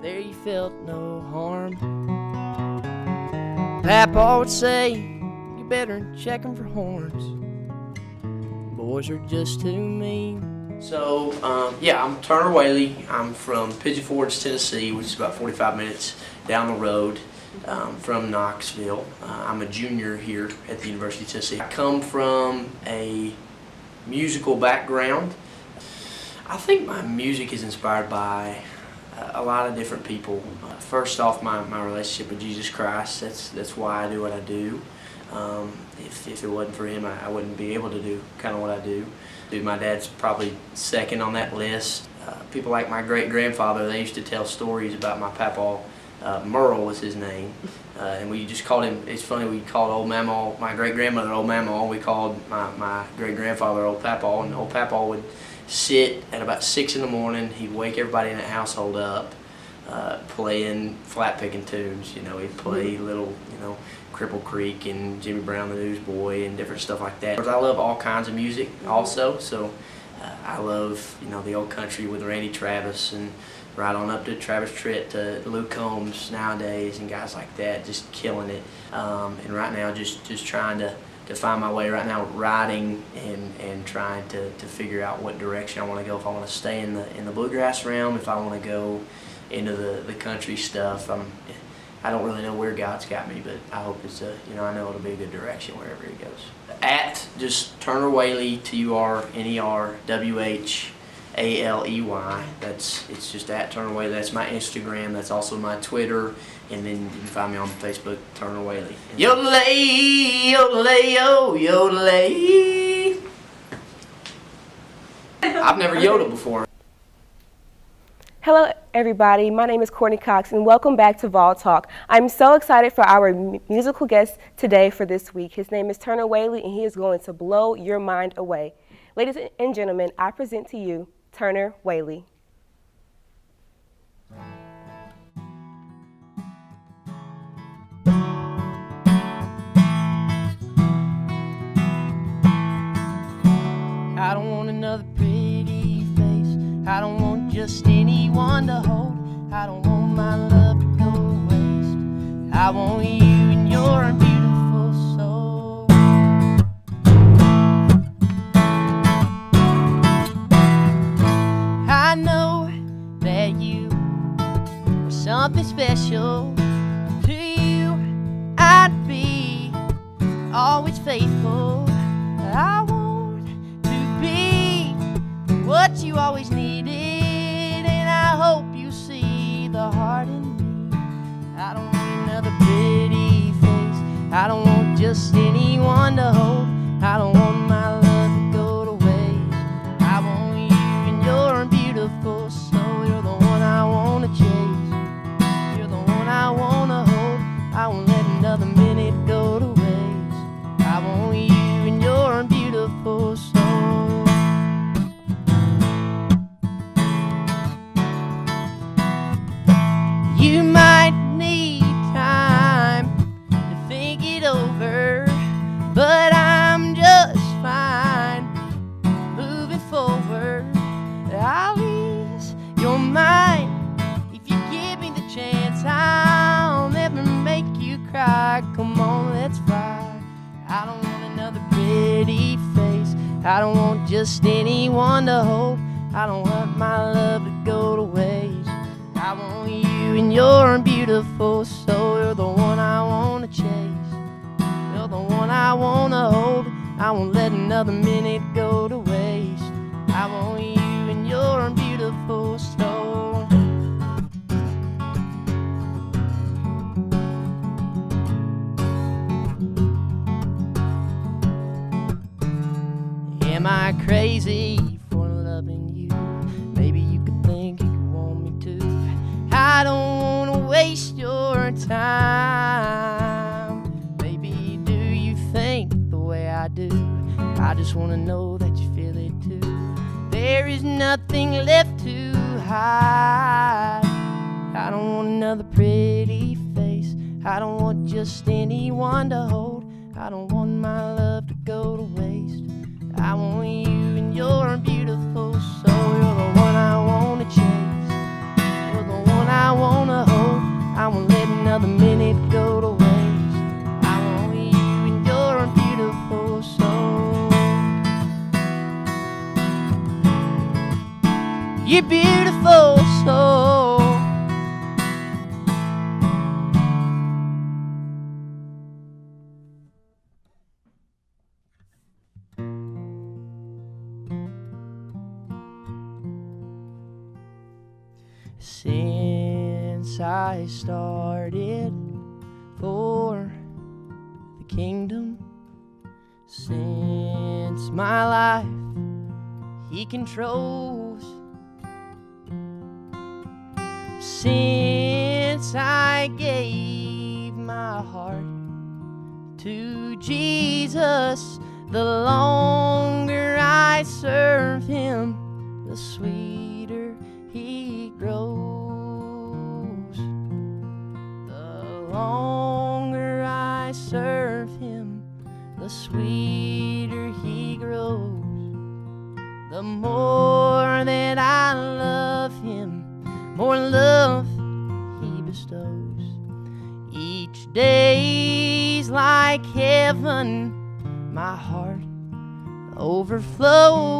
there you felt no harm. Papa would say, you better check them for horns. Boys are just too mean. So, I'm Turner Whaley. I'm from Pigeon Forge, Tennessee, which is about 45 minutes down the road from Knoxville. I'm a junior here at the University of Tennessee. I come from a musical background. I think my music is inspired by a lot of different people. First off, my relationship with Jesus Christ. That's why I do what I do. If it wasn't for him, I wouldn't be able to do kind of what I do. My dad's probably second on that list. People like my great-grandfather, they used to tell stories about my papa. Merle was his name, and we just called him, it's funny, we called old Mama, my great-grandmother old Mama, we called my great-grandfather old Papa, and old Papa would sit at about 6 in the morning, he'd wake everybody in the household up, playing flat-picking tunes. He'd play little, Cripple Creek and Jimmy Brown the Newsboy and different stuff like that. I love all kinds of music also, so I love, the old country with Randy Travis, and right on up to Travis Tritt, to Luke Combs nowadays, and guys like that, just killing it. And right now, just trying to find my way right now, writing and trying to figure out what direction I want to go. If I want to stay in the bluegrass realm, if I want to go into the country stuff. I don't really know where God's got me, but I hope it's I know it'll be a good direction wherever He goes. At just Turner Whaley, TurnerWhaley. It's just at Turner Whaley. That's my Instagram. That's also my Twitter, and then you can find me on Facebook, Turner Whaley. Yodelay, yodelay, oh, yodelay. I've never yodeled before. Hello everybody, my name is Courtney Cox and welcome back to VolTalk. I'm so excited for our musical guest today for this week. His name is Turner Whaley and he is going to blow your mind away. Ladies and gentlemen, I present to you Turner Whaley. I don't want another pretty face. I don't want just anyone to hold. I don't want my love to go to waste. I want you and your beautiful soul. I know that you are something special. To you, I'd be always faithful. I want to be what you always needed, and I hope you see the heart in me. I don't want another pretty face. I don't want just anyone to hold. I don't want my love to go to waste. I want you and your beautiful soul. You're the one I want to chase. You're the one I want to hold. I won't let another minute go to waste. I want you and your beautiful soul. You might need time to think it over, but I'm just fine moving forward. I'll ease your mind if you give me the chance. I'll never make you cry. Come on, let's ride. I don't want another pretty face. I don't want just anyone to hold. I don't want my love to go to waste. I want you and your beautiful soul. You're the one I want to chase. You're the one I want to hold. I won't let another minute go to waste. I want you and your beautiful soul. Am I crazy for loving you? Maybe you could think you could want me to. I don't want to waste your time. Maybe do you think the way I do? I just want to know that you feel it too. There is nothing left to hide. I don't want another pretty face. I don't want just anyone to hold. I don't want my love to go to waste. I want you and your beautiful soul. You're the one I want to chase. You're the one I want You're beautiful soul. Since I started for the kingdom, since my life He controls, since I gave my heart to Jesus, the longer I serve Him, the sweeter He grows. The longer I serve Him, the sweeter He grows. The more that I love Him, more love He bestows. Each day's like heaven, my heart overflows.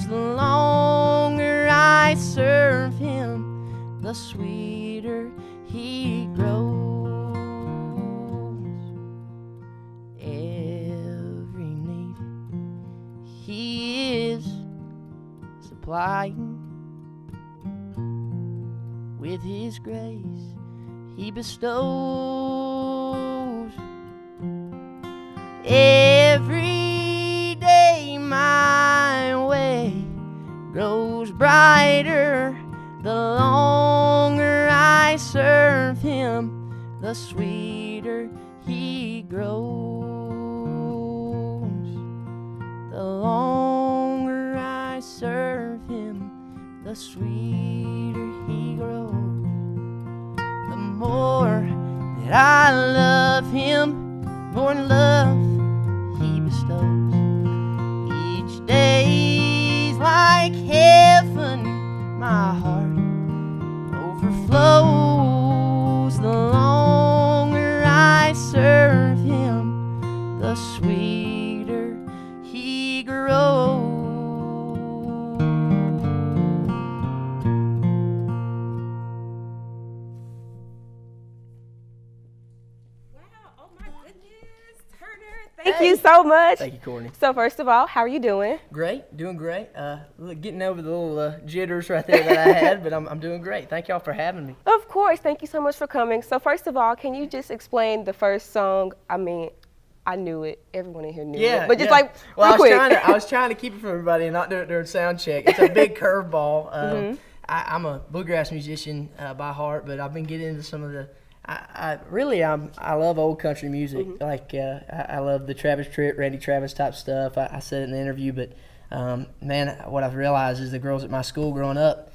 The longer I serve Him, the sweeter He grows. Every need He is supplying. With His grace He bestows. Every day my way grows brighter. The longer I serve Him, the sweeter He grows. The longer I serve Him, the sweeter He grows. The more that I love Him, more love He bestows. Each day's like heaven, my heart overflows. The longer I serve Him, the sweeter He grows. Thank you so much. Thank you, Courtney. So first of all, how are you doing? Great, doing great. Getting over the little jitters right there that I had, but I'm doing great. Thank y'all for having me. Of course. Thank you so much for coming. So first of all, can you just explain the first song? I mean, I knew it. Everyone in here knew it. But just like real quick. I was trying to keep it from everybody and not do it during sound check. It's a big curveball. I'm a bluegrass musician by heart, but I've been getting into some of the I love old country music. Like I love the Travis Tritt, Randy Travis type stuff. I said it in the interview, but man, what I've realized is the girls at my school growing up,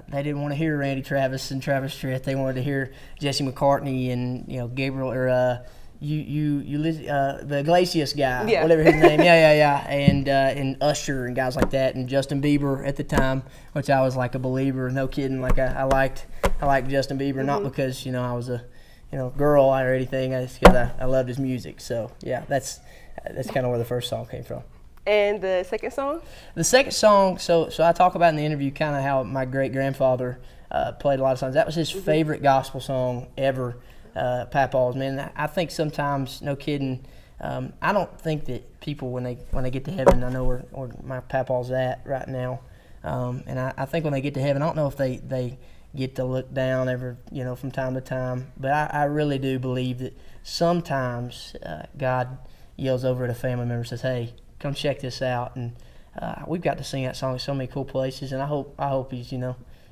they didn't want to hear Randy Travis and Travis Tritt. They wanted to hear Jesse McCartney and Gabriel or the Iglesias guy, whatever his name, and Usher and guys like that, and Justin Bieber at the time, which I was like a believer, no kidding. Like I liked Justin Bieber, not because I was a girl or anything, just because I loved his music. So yeah, that's kind of where the first song came from. And the second song? The second song, so I talk about in the interview kind of how my great grandfather played a lot of songs. That was his favorite gospel song ever. Papaws, man. I think sometimes, no kidding, I don't think that people when they get to heaven, I know where my papaw's at right now, and I think when they get to heaven, I don't know if they get to look down ever, from time to time, but I really do believe that sometimes God yells over at a family member and says, "Hey, come check this out," and we've got to sing that song in so many cool places, and I hope he's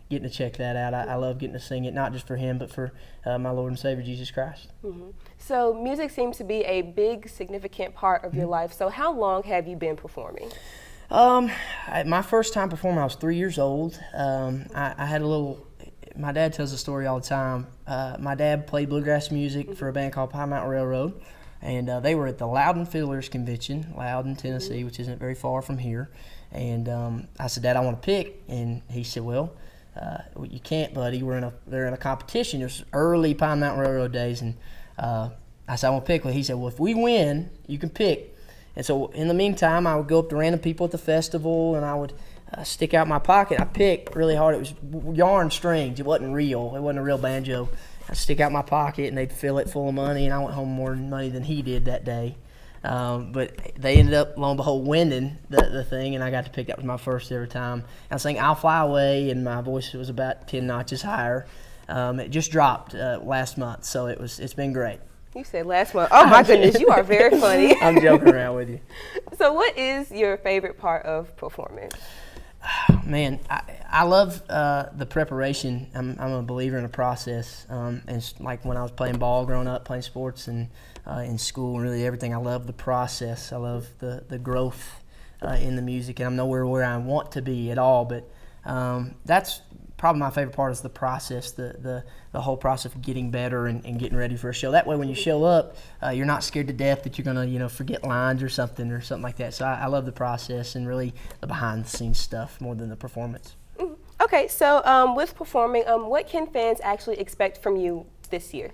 getting to check that out. I love getting to sing it, not just for him, but for my Lord and Savior, Jesus Christ. So music seems to be a big, significant part of your life. So how long have you been performing? My first time performing, I was 3 years old. I had a little, my dad tells a story all the time. My dad played bluegrass music for a band called Pine Mountain Railroad, and they were at the Loudon Fiddlers Convention, Loudon, Tennessee, which isn't very far from here. And I said, "Dad, I want to pick," and he said, "Well, you can't, buddy. They're in a competition." It was early Pine Mountain Railroad days, and I said, "I want to pick." Well, he said, "Well, if we win, you can pick." And so in the meantime, I would go up to random people at the festival, and I would stick out my pocket. I picked really hard. It was yarn strings. It wasn't real. It wasn't a real banjo. I stick out my pocket, and they'd fill it full of money, and I went home more money than he did that day. But they ended up, lo and behold, winning the thing, and I got to pick. That was my first ever time. I sang "I'll Fly Away," and my voice was about 10 notches higher. It just dropped last month, so it's been great. You said last month. Oh my goodness, you are very funny. I'm joking around with you. So what is your favorite part of performing? Man, I love the preparation. I'm a believer in the process. And it's like when I was playing ball growing up, playing sports and in school, and really everything, I love the process. I love the growth in the music, and I'm nowhere where I want to be at all, but that's probably my favorite part is the process, the whole process of getting better and getting ready for a show. That way, when you show up, you're not scared to death that you're gonna forget lines or something like that. So I love the process and really the behind the scenes stuff more than the performance. Okay, so with performing, what can fans actually expect from you this year?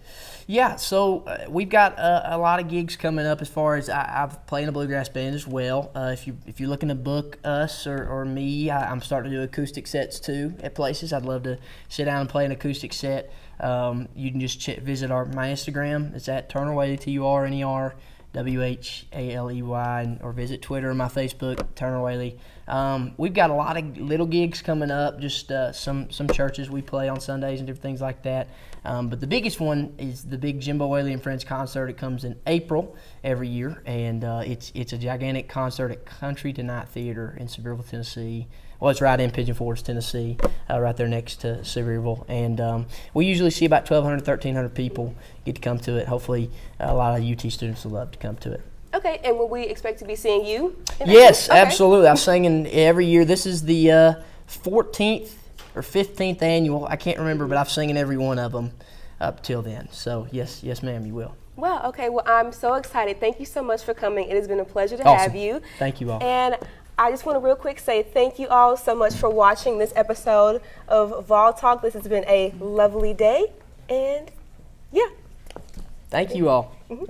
Yeah, so we've got a lot of gigs coming up. As far as I've played in a bluegrass band as well. If you're looking to book us or me, I'm starting to do acoustic sets too at places. I'd love to sit down and play an acoustic set. You can just visit my Instagram. It's at Turner Whaley, TurnerWhaley, or visit Twitter and my Facebook, Turner Whaley. We've got a lot of little gigs coming up, just some churches we play on Sundays and different things like that. But the biggest one is the big Jimbo Whaley and Friends concert. It comes in April every year, and it's a gigantic concert at Country Tonight Theater in Sevierville, Tennessee. Well, it's right in Pigeon Forge, Tennessee, right there next to Sevierville. And we usually see about 1,200, 1,300 people get to come to it. Hopefully, a lot of UT students will love to come to it. Okay, and will we expect to be seeing you? Yes, okay. Absolutely. I'm singing every year. This is the 14th or 15th annual. I can't remember, but I've singing every one of them up till then. So, yes, ma'am, you will. Wow, okay. Well, I'm so excited. Thank you so much for coming. It has been a pleasure to Awesome. have you. Thank you all. And I just want to real quick say thank you all so much for watching this episode of VolTalk. This has been a lovely day, and yeah. Thank you all. Mm-hmm.